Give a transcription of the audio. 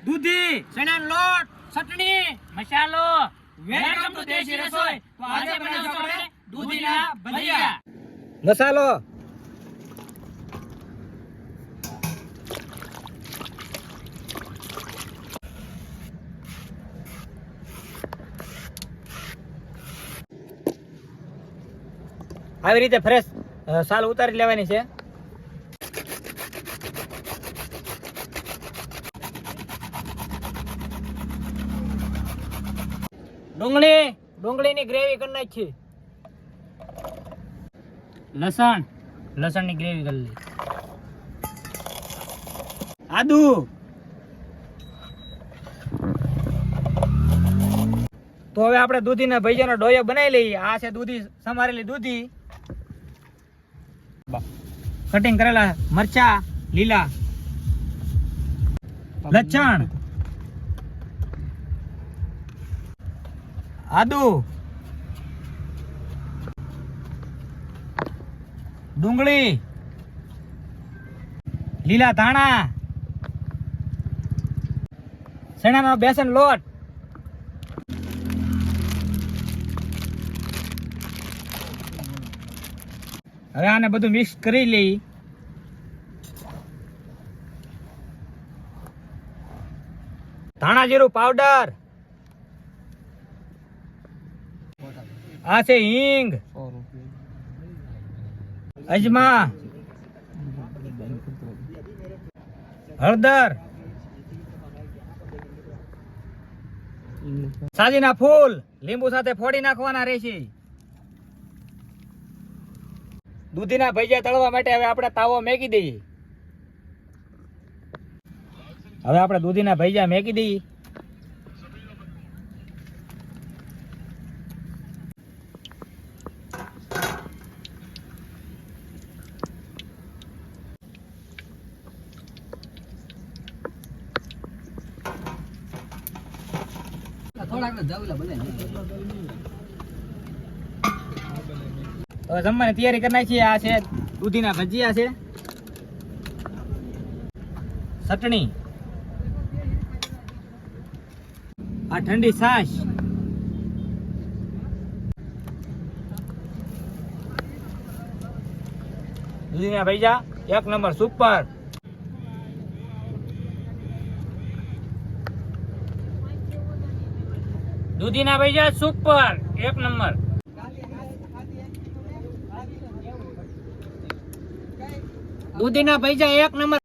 દૂધી, ચણાનો લોટ, ચટણી, મસાલો. વેલકમ ટુ દેશી રસોઈ. તો આજે બનાવશું આપણે દૂધીના ભજીયા. મસાલો, આવી રીતે ફ્રેશ સાલ ઉતારી લેવાની છે. ડુંગળીની ગ્રેવી કરી નાખી. લસણની ગ્રેવી કરી લી. આદુ, તો હવે આપણે દૂધીના ભજીયાનો ડોયો બનાવી લઈએ. આ છે દૂધી, સમારેલી દૂધી, કટિંગ કરેલા મરચા લીલા, લસણ, આદુ, ડુંગળી, લીલા ધાણા, ચણાનો બેસન લોટ, હવે આને બધું મિક્સ કરી લઈ. ધાણા જીરું પાવડર, આ છે હિંગ, અજમા, હળદર, સાજીના ફૂલ લીંબુ સાથે ફોડી નાખવાના રહેશે. દૂધીના ભજીયા તળવા માટે હવે આપણે તાવો મેકી દઈએ. હવે આપણે દૂધીના ભજીયા મેકી દઈએ. હવે જમવાની તૈયારી કરી નાખીએ. આ છે દૂધીના ભજીયા છે, ચટણી, આ ઠંડી છાશ, દૂધીના ભજીયા એક નંબર સુપર. દૂધીના ભજીયા સુપર એક નંબર. દૂધીના ભજીયા એક નંબર.